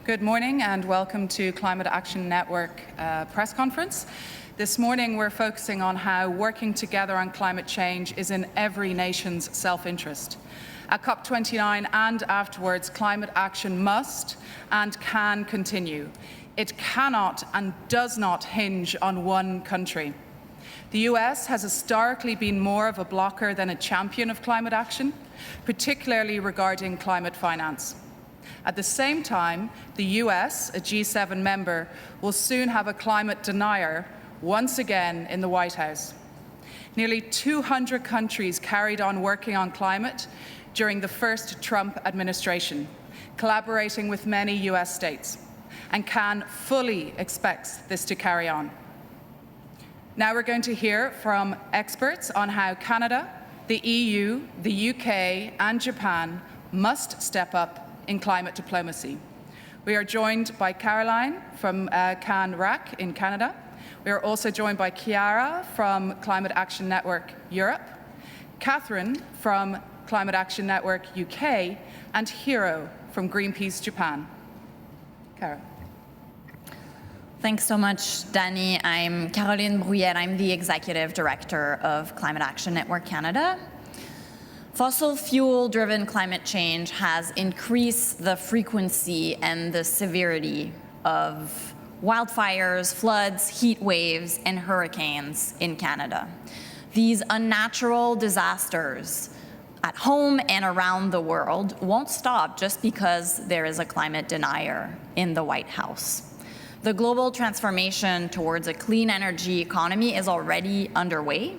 Good morning and welcome to Climate Action Network press conference. This morning we're focusing on how working together on climate change is in every nation's self-interest. At COP29 and afterwards, climate action must and can continue. It cannot and does not hinge on one country. The US has historically been more of a blocker than a champion of climate action, particularly regarding climate finance. At the same time, the US, a G7 member, will soon have a climate denier once again in the White House. Nearly 200 countries carried on working on climate during the first Trump administration, collaborating with many US states, and can fully expect this to carry on. Now we're going to hear from experts on how Canada, the EU, the UK, and Japan must step up in climate diplomacy. We are joined by Caroline from CAN-RAC in Canada. We are also joined by Chiara from Climate Action Network Europe, Catherine from Climate Action Network UK, and Hiro from Greenpeace Japan. Cara. Thanks so much, Danny. I'm Caroline Bruyère. I'm the Executive Director of Climate Action Network Canada. Fossil fuel-driven climate change has increased the frequency and the severity of wildfires, floods, heat waves, and hurricanes in Canada. These unnatural disasters at home and around the world won't stop just because there is a climate denier in the White House. The global transformation towards a clean energy economy is already underway,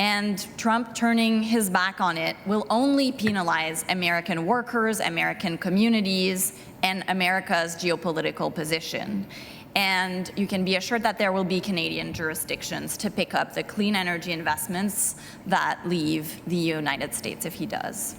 and Trump turning his back on it will only penalize American workers, American communities, and America's geopolitical position. And you can be assured that there will be Canadian jurisdictions to pick up the clean energy investments that leave the United States if he does.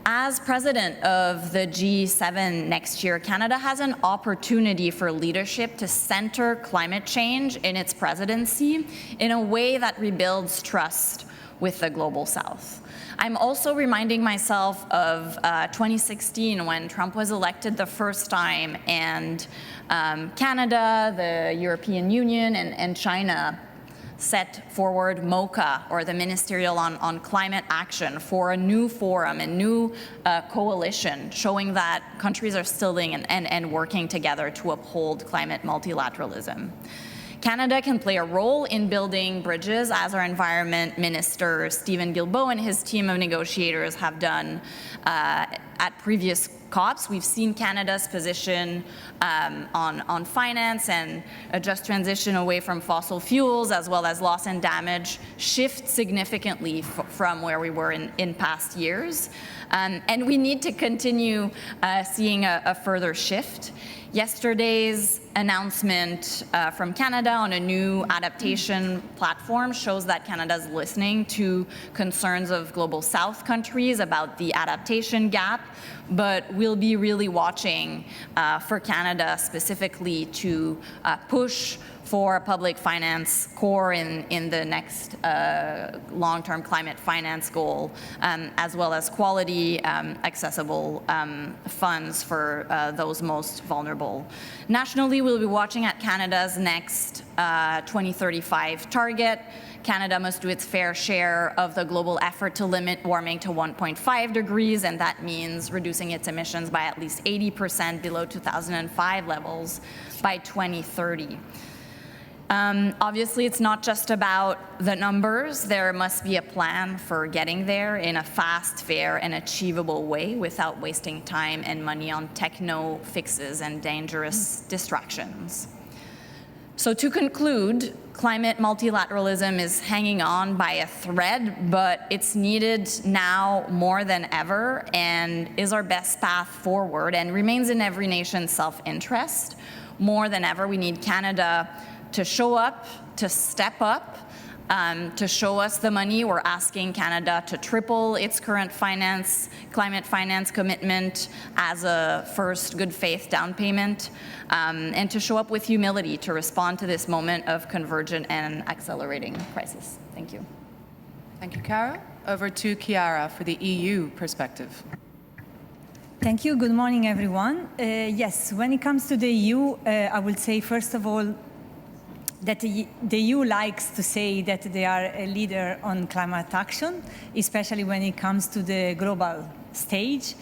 As president of the G7 next year, Canada has an opportunity for leadership to center climate change in its presidency in a way that rebuilds trust with the global South. I'm also reminding myself of 2016 when Trump was elected the first time, and Canada, the European Union, and China set forward MOCA, or the Ministerial on Climate Action, for a new forum, a new coalition, showing that countries are still and working together to uphold climate multilateralism. Canada can play a role in building bridges, as our Environment Minister Stephen Guilbeault and his team of negotiators have done at previous COPs. We've seen Canada's position on finance and a just transition away from fossil fuels, as well as loss and damage, shift significantly from where we were in past years. And we need to continue seeing a further shift. Yesterday's announcement from Canada on a new adaptation platform shows that Canada is listening to concerns of global South countries about the adaptation gap, but we'll be really watching for Canada specifically to push for a public finance core in the next long-term climate finance goal, as well as quality, accessible funds for those most vulnerable. Nationally, we'll be watching at Canada's next 2035 target. Canada must do its fair share of the global effort to limit warming to 1.5 degrees, and that means reducing its emissions by at least 80% below 2005 levels by 2030. Obviously, it's not just about the numbers. There must be a plan for getting there in a fast, fair, and achievable way without wasting time and money on techno fixes and dangerous distractions. So to conclude, climate multilateralism is hanging on by a thread, but it's needed now more than ever and is our best path forward and remains in every nation's self-interest. More than ever, we need Canada to show up, to step up, to show us the money. We're asking Canada to triple its current climate finance commitment as a first good faith down payment, and to show up with humility to respond to this moment of convergent and accelerating crisis. Thank you. Thank you, Cara. Over to Chiara for the EU perspective. Thank you. Good morning, everyone. Yes, when it comes to the EU, I would say, first of all, that the EU likes to say that they are a leader on climate action, especially when it comes to the global stage.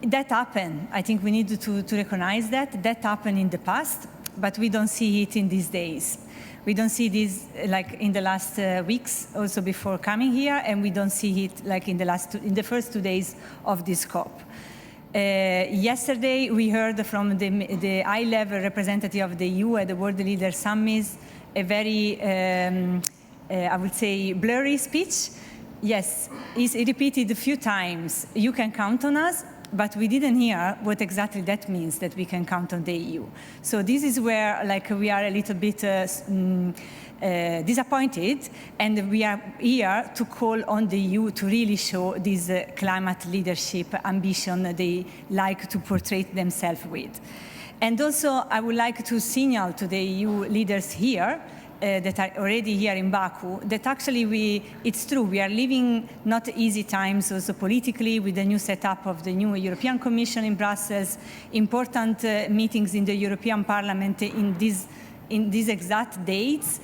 That happened. I think we need to recognize that. That happened in the past, but we don't see it in these days. We don't see this like in the last weeks, also before coming here, and we don't see it like in the first 2 days of this COP. Yesterday, we heard from the high-level representative of the EU at the World Leader Summit a very, I would say, blurry speech. Yes, he repeated a few times, you can count on us, but we didn't hear what exactly that means, that we can count on the EU. So this is where like, we are a little bit disappointed, and we are here to call on the EU to really show this climate leadership ambition they like to portray themselves with. And also, I would like to signal to the EU leaders here that are already here in Baku, that actually it's true, we are living not easy times also politically with the new setup of the new European Commission in Brussels, important meetings in the European Parliament in these exact days.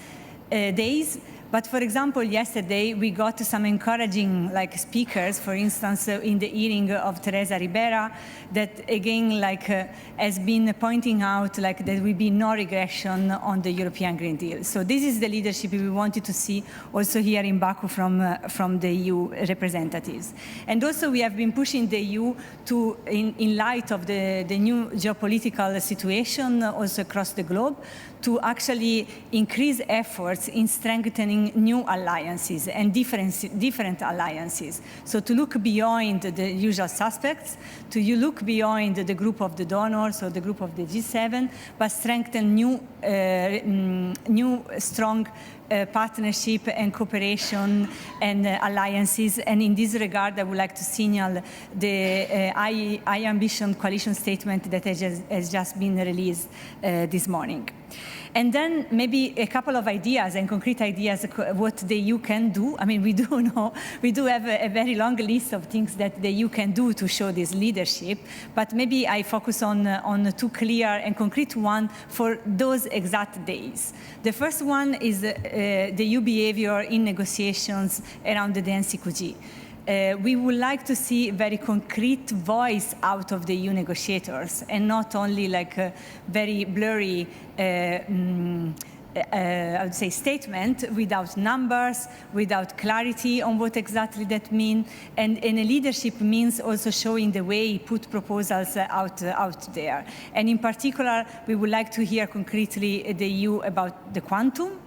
But for example, yesterday we got some encouraging speakers, for instance, in the hearing of Teresa Ribera, that again has been pointing out there will be no regression on the European Green Deal. So this is the leadership we wanted to see also here in Baku from the EU representatives. And also we have been pushing the EU to, in light of the new geopolitical situation also across the globe, to actually increase efforts in strengthening new alliances and different alliances. So to look beyond the usual suspects, to look beyond the group of the donors or the group of the G7, but strengthen new strong partnership and cooperation and alliances. And in this regard, I would like to signal the high ambition coalition statement that has just been released this morning. And then maybe a couple of ideas and concrete ideas what the EU can do. I mean, we do have a very long list of things that the EU can do to show this leadership, but maybe I focus on two clear and concrete ones for those exact days. The first one is the EU behavior in negotiations around the NCQG. We would like to see a very concrete voice out of the EU negotiators, and not only a very blurry I would say statement without numbers, without clarity on what exactly that means. And a leadership means also showing the way, put proposals out there. And in particular, we would like to hear concretely the EU about the quantum.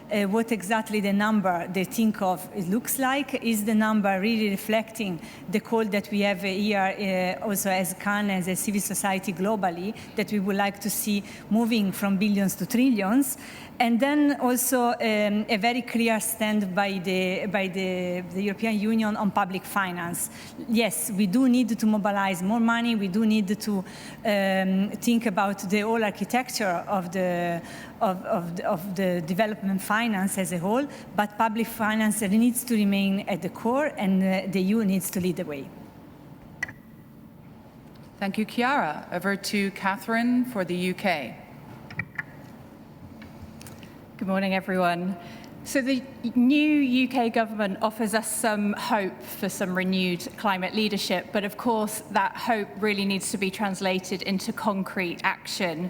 What exactly the number they think of it looks like. Is the number really reflecting the call that we have here also as CAN, as a civil society globally, that we would like to see moving from billions to trillions? And then also a very clear stand by the European Union on public finance. Yes, we do need to mobilize more money. We do need to think about the whole architecture of the development finance as a whole, but public finance needs to remain at the core, and the EU needs to lead the way. Thank you, Chiara. Over to Catherine for the UK. Good morning, everyone. So the new UK government offers us some hope for some renewed climate leadership, but of course that hope really needs to be translated into concrete action.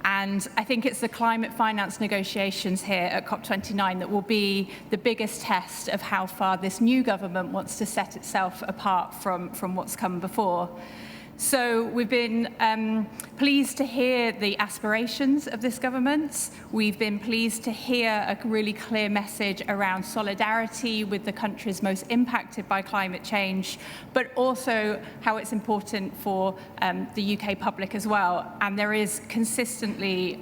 And I think it's the climate finance negotiations here at COP29 that will be the biggest test of how far this new government wants to set itself apart from what's come before. So we've been pleased to hear the aspirations of this government. We've been pleased to hear a really clear message around solidarity with the countries most impacted by climate change, but also how it's important for the UK public as well. And there is consistently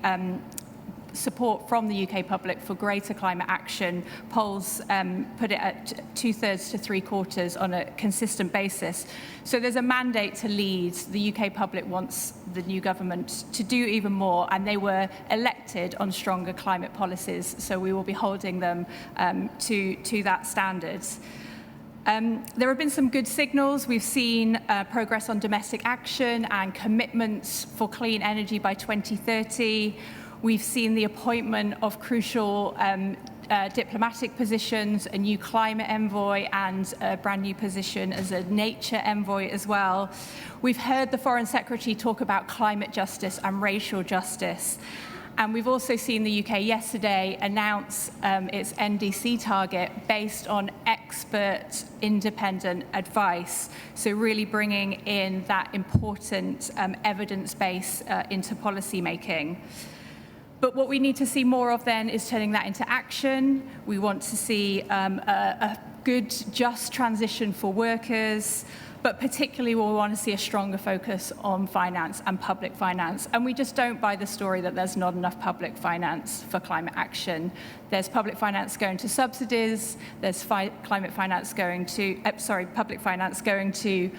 support from the UK public for greater climate action. Polls put it at 2/3 to 3/4 on a consistent basis. So there's a mandate to lead. The UK public wants the new government to do even more, and they were elected on stronger climate policies, so we will be holding them to that standard. There have been some good signals. We've seen progress on domestic action and commitments for clean energy by 2030. We've seen the appointment of crucial diplomatic positions, a new climate envoy and a brand new position as a nature envoy as well. We've heard the Foreign Secretary talk about climate justice and racial justice. And we've also seen the UK yesterday announce its NDC target based on expert independent advice. So really bringing in that important evidence base into policy making. But what we need to see more of then is turning that into action. We want to see a good, just transition for workers, but particularly we want to see a stronger focus on finance and public finance. And we just don't buy the story that there's not enough public finance for climate action. There's public finance going to subsidies, there's public finance going to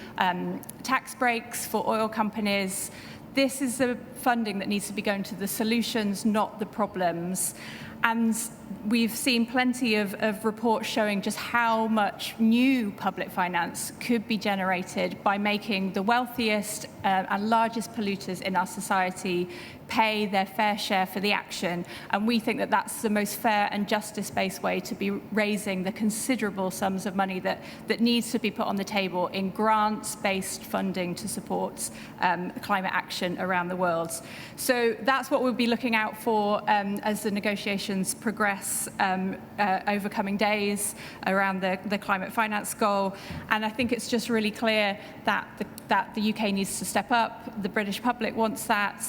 tax breaks for oil companies. This is the funding that needs to be going to the solutions, not the problems. And we've seen plenty of reports showing just how much new public finance could be generated by making the wealthiest and largest polluters in our society pay their fair share for the action. And we think that that's the most fair and justice-based way to be raising the considerable sums of money that needs to be put on the table in grants-based funding to support climate action around the world. So that's what we'll be looking out for as the negotiations progress over coming days around the climate finance goal. And I think it's just really clear that the UK needs to step up, the British public wants that,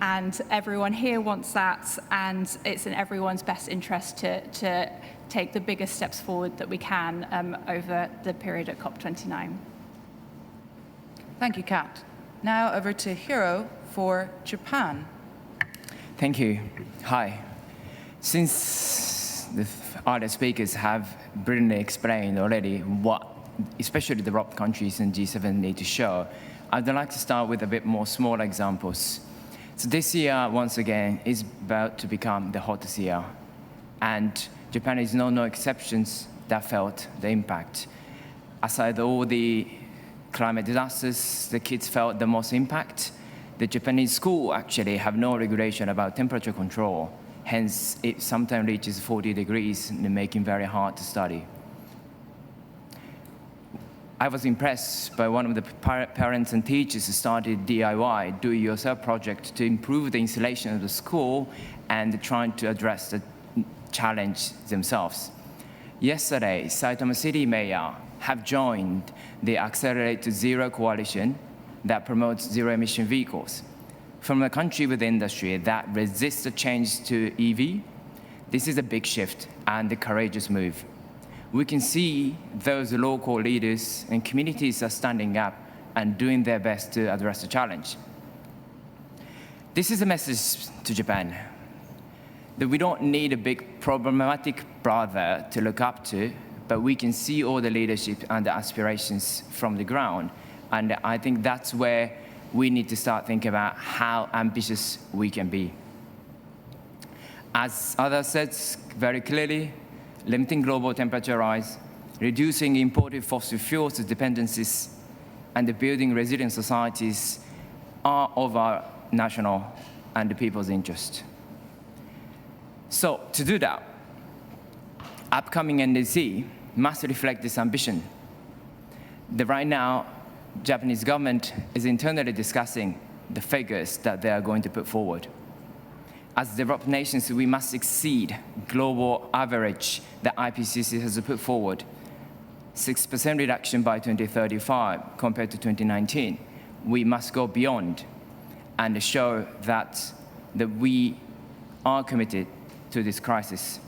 and everyone here wants that, and it's in everyone's best interest to take the biggest steps forward that we can over the period at COP29. Thank you, Kat. Now over to Hiro for Japan. Thank you. Hi. Since the other speakers have brilliantly explained already what especially the developed countries and G7 need to show, I'd like to start with a bit more small examples. So this year, once again, is about to become the hottest year. And Japan is no exceptions that felt the impact. Aside all the climate disasters, the kids felt the most impact. The Japanese school actually have no regulation about temperature control. Hence, it sometimes reaches 40 degrees and making it very hard to study. I was impressed by one of the parents and teachers who started DIY, do-it-yourself project to improve the insulation of the school and trying to address the challenge themselves. Yesterday, Saitama City Mayor have joined the Accelerate to Zero coalition that promotes zero-emission vehicles. From a country with industry that resists the change to EV, this is a big shift and a courageous move. We can see those local leaders and communities are standing up and doing their best to address the challenge. This is a message to Japan, that we don't need a big problematic brother to look up to, but we can see all the leadership and the aspirations from the ground. And I think that's where we need to start thinking about how ambitious we can be. As others said very clearly, limiting global temperature rise, reducing imported fossil fuels dependencies, and building resilient societies are of our national and the people's interest. So to do that, upcoming NDC must reflect this ambition. Right now, Japanese government is internally discussing the figures that they are going to put forward. As developed nations, we must exceed global average that IPCC has put forward, 6% reduction by 2035 compared to 2019. We must go beyond and show that we are committed to this crisis,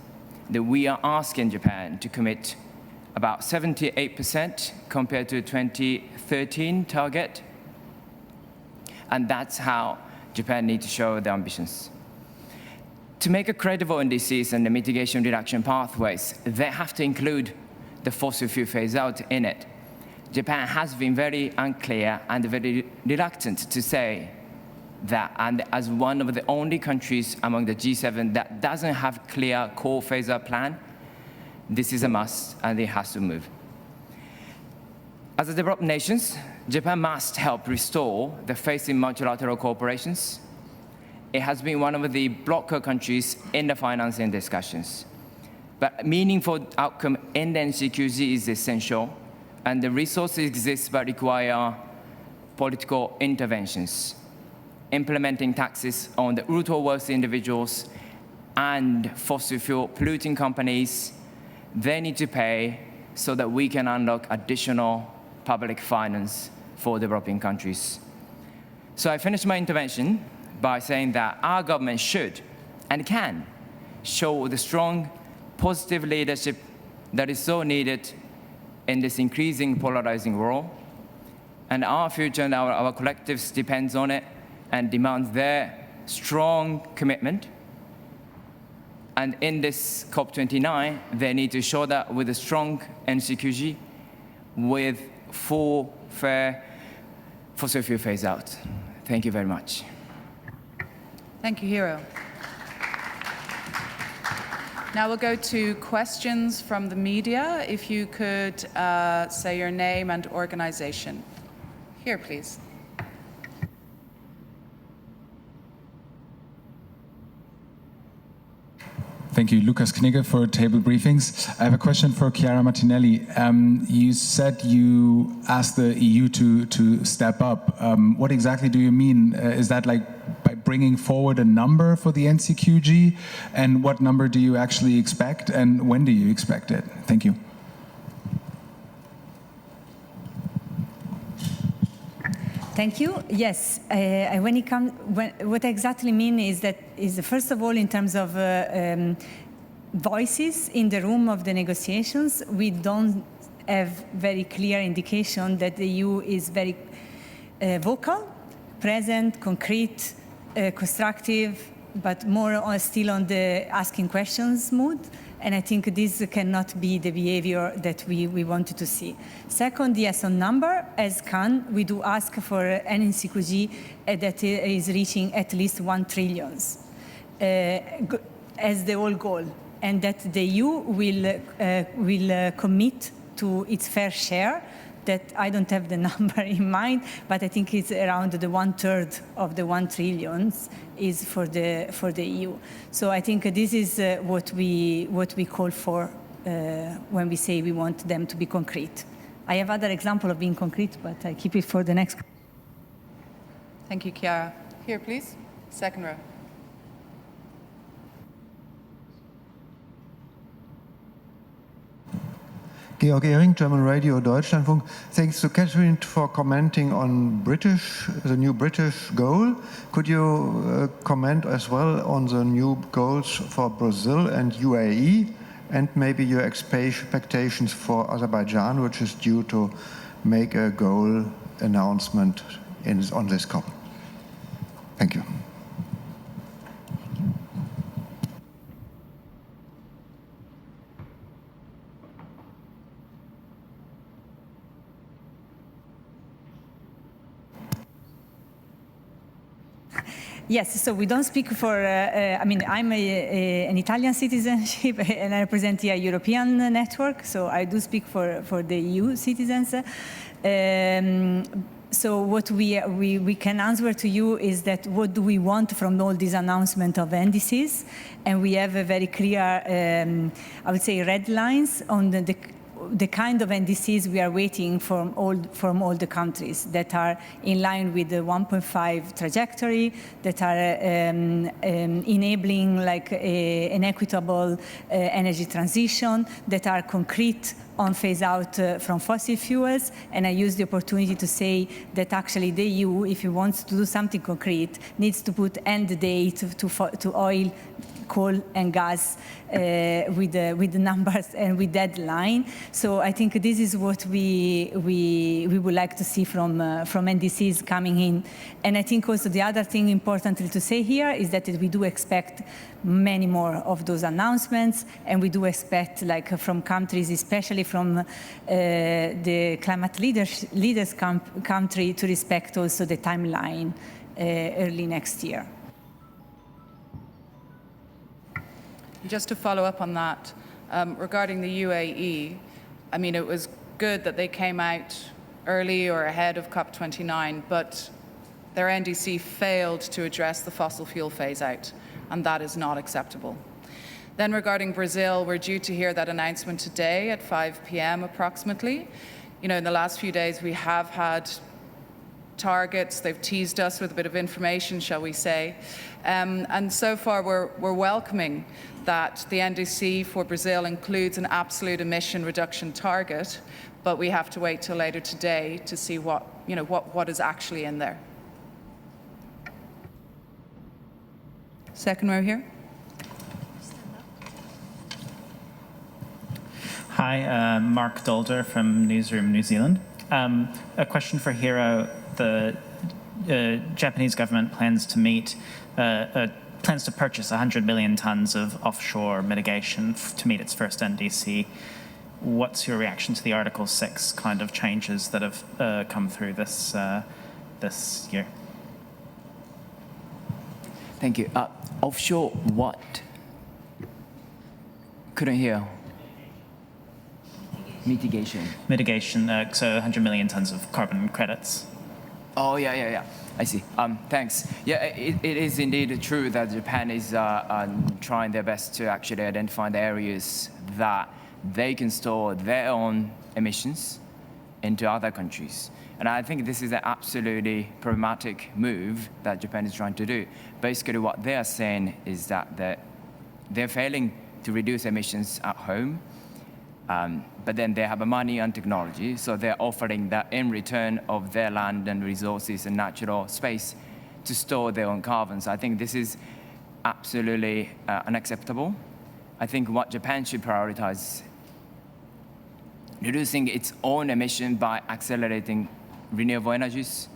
that we are asking Japan to commit about 78% compared to 2013 target, and that's how Japan needs to show their ambitions. To make a credible NDCs and the mitigation reduction pathways, they have to include the fossil fuel phase out in it. Japan has been very unclear and very reluctant to say that, and as one of the only countries among the G7 that doesn't have clear coal phase out plan, this is a must and it has to move. As a developed nations, Japan must help restore the faith in multilateral corporations. It has been one of the blocker countries in the financing discussions. But meaningful outcome in the NCQG is essential, and the resources exist but require political interventions. Implementing taxes on the ultra-wealthy individuals and fossil fuel polluting companies, they need to pay so that we can unlock additional public finance for developing countries. So I finished my intervention by saying that our government should and can show the strong, positive leadership that is so needed in this increasing polarizing world. And our future and our collectives depends on it and demands their strong commitment. And in this COP29, they need to show that with a strong NCQG, with full, fair fossil fuel phase out. Thank you very much. Thank you, Hiro. Now we'll go to questions from the media. If you could say your name and organization. Here, please. Thank you, Lucas Knigge for Table Briefings. I have a question for Chiara Martinelli. You said you asked the EU to step up. What exactly do you mean? Is that like by bringing forward a number for the NCQG? And what number do you actually expect? And when do you expect it? Thank you. Thank you. Yes, what I exactly mean is that first of all, in terms of voices in the room of the negotiations, we don't have very clear indication that the EU is very vocal, present, concrete, constructive, but more still on the asking questions mood. And I think this cannot be the behavior that we wanted to see. Second, yes, on number, as can, we do ask for an NCQG that is reaching at least 1 trillion as the whole goal, and that the EU will commit to its fair share. That I don't have the number in mind, but I think it's around the 1/3 of the 1 trillion is for the EU. So I think this is what we call for when we say we want them to be concrete. I have other examples of being concrete, but I keep it for the next. Thank you, Chiara. Here, please. Second row. Georg Ehring, German Radio, Deutschlandfunk. Thanks to Catherine for commenting on the new British goal. Could you comment as well on the new goals for Brazil and UAE, and maybe your expectations for Azerbaijan, which is due to make a goal announcement on this COP? Thank you. Yes, so we don't speak for, I mean, I'm an Italian citizenship and I represent the European network, so I do speak for the EU citizens. So what we can answer to you is that what do we want from all these announcements of NDCs? And we have a very clear, I would say, red lines on the kind of NDCs we are waiting from all the countries that are in line with the 1.5 trajectory, that are enabling like an equitable energy transition, that are concrete on phase out from fossil fuels. And I use the opportunity to say that actually the EU, if it wants to do something concrete, needs to put end date to oil, coal and gas with the numbers and with deadline. So I think this is what we would like to see from NDCs coming in. And I think also the other thing importantly to say here is that we do expect many more of those announcements, and we do expect like from countries, especially from the climate leaders country, to respect also the timeline early next year. Just to follow up on that, regarding the UAE, I mean, it was good that they came out early or ahead of COP29, but their NDC failed to address the fossil fuel phase out, and that is not acceptable. Then regarding Brazil, we're due to hear that announcement today at 5 p.m. approximately. You know, in the last few days we have had targets. They've teased us with a bit of information, shall we say. And so far we're welcoming that the NDC for Brazil includes an absolute emission reduction target, but we have to wait till later today to see what is actually in there. Second row here. Hi, Mark Dolder from Newsroom New Zealand. A question for Hiro. The Japanese government plans to purchase 100 million tons of offshore mitigation to meet its first NDC. What's your reaction to the Article 6 kind of changes that have come through this year? Thank you. Offshore what? Couldn't hear. Mitigation. Mitigation, so 100 million tons of carbon credits. Oh, yeah. I see. Thanks. Yeah, it is indeed true that Japan is trying their best to actually identify the areas that they can store their own emissions into other countries. And I think this is an absolutely problematic move that Japan is trying to do. Basically, what they are saying is that they're failing to reduce emissions at home, but then they have money and technology, so they're offering that in return of their land and resources and natural space to store their own carbon. So I think this is absolutely unacceptable. I think what Japan should prioritize reducing its own emission by accelerating renewable energies,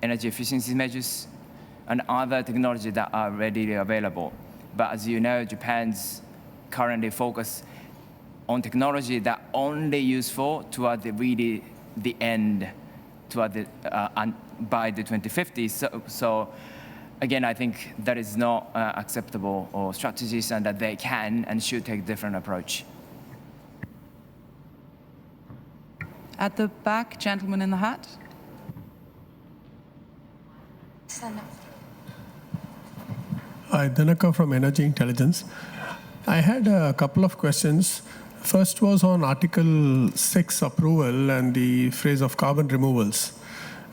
energy efficiency measures, and other technologies that are readily available. But as you know, Japan's currently focused on technology that only useful toward the end, toward by the 2050s. So again, I think that is not acceptable or strategies, and that they can and should take a different approach. At the back, gentleman in the hat. Hi, Dhanaka from Energy Intelligence. I had a couple of questions. First was on Article 6 approval and the phrase of carbon removals.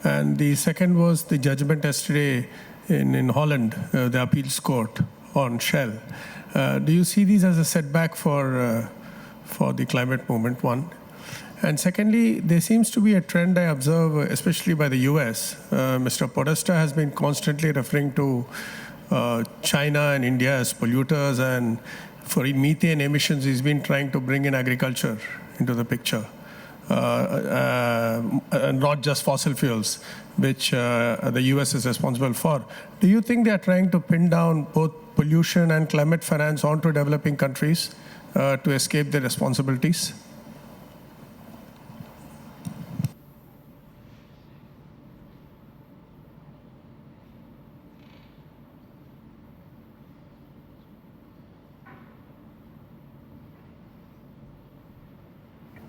And the second was the judgment yesterday in Holland, the appeals court on Shell. Do you see these as a setback for the climate movement, one? And secondly, there seems to be a trend I observe, especially by the US. Mr. Podesta has been constantly referring to China and India as polluters, and for methane emissions, he's been trying to bring in agriculture into the picture, not just fossil fuels, which the US is responsible for. Do you think they are trying to pin down both pollution and climate finance onto developing countries to escape their responsibilities?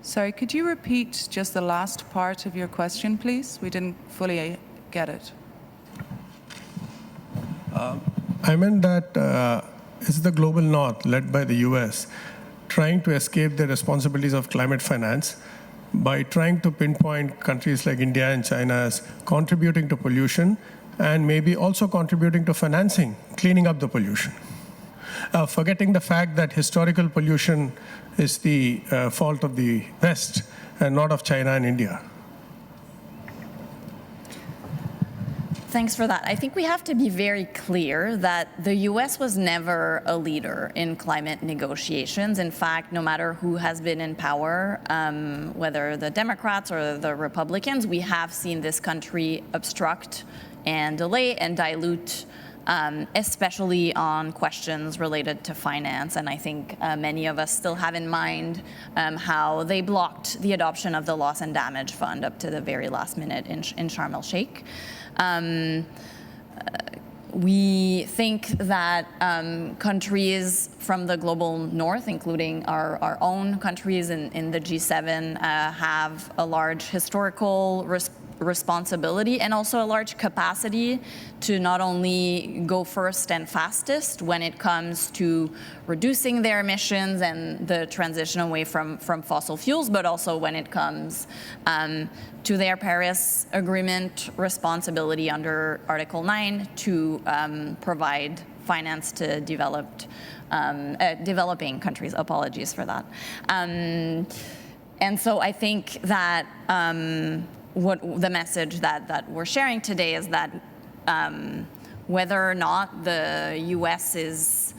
Sorry, could you repeat just the last part of your question, please? We didn't fully get it. I meant that is the global north, led by the US, trying to escape the responsibilities of climate finance by trying to pinpoint countries like India and China as contributing to pollution and maybe also contributing to financing, cleaning up the pollution. Forgetting the fact that historical pollution is the fault of the West and not of China and India. Thanks for that. I think we have to be very clear that the US was never a leader in climate negotiations. In fact, no matter who has been in power, whether the Democrats or the Republicans, we have seen this country obstruct and delay and dilute, especially on questions related to finance. And I think many of us still have in mind how they blocked the adoption of the loss and damage fund up to the very last minute in Sharm el-Sheikh. We think that countries from the global north, including our own countries in the G7, have a large historical responsibility and also a large capacity to not only go first and fastest when it comes to reducing their emissions and the transition away from fossil fuels, but also when it comes to their Paris Agreement responsibility under Article 9 to provide finance to developing countries. Apologies for that. And so I think that what the message that we're sharing today is that whether or not the U.S. is,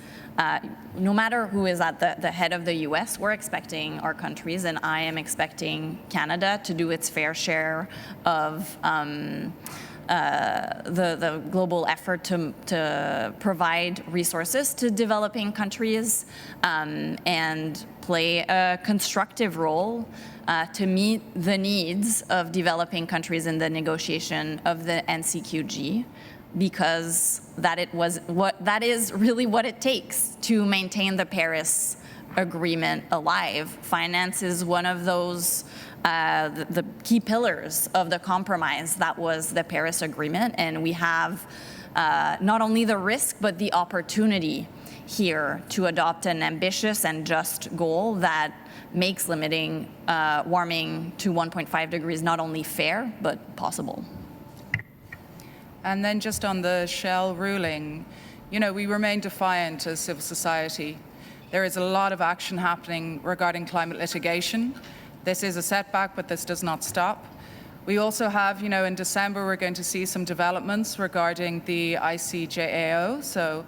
no matter who is at the head of the U.S., we're expecting our countries, and I am expecting Canada to do its fair share of the global effort to provide resources to developing countries and play a constructive role to meet the needs of developing countries in the negotiation of the NCQG, because that is really what it takes to maintain the Paris Agreement alive. Finance is one of those the key pillars of the compromise that was the Paris Agreement, and we have not only the risk but the opportunity here to adopt an ambitious and just goal that makes limiting warming to 1.5 degrees not only fair but possible. And then just on the Shell ruling, we remain defiant as civil society. There is a lot of action happening regarding climate litigation. This is a setback, but this does not stop. We also have, in December, we're going to see some developments regarding the ICJAO. So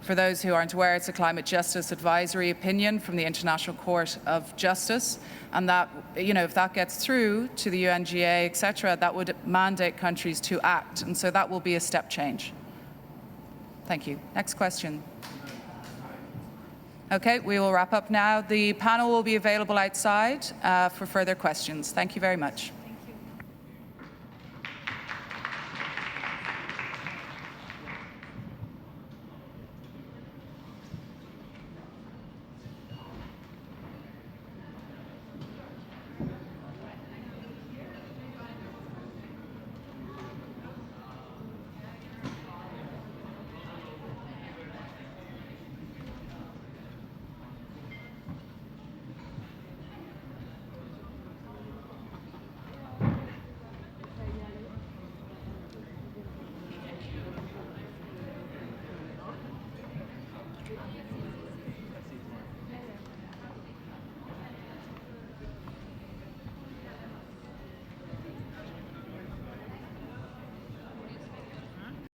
for those who aren't aware, it's a climate justice advisory opinion from the International Court of Justice. And that, if that gets through to the UNGA, et cetera, that would mandate countries to act. And so that will be a step change. Thank you. Next question. Okay, we will wrap up now. The panel will be available outside for further questions. Thank you very much.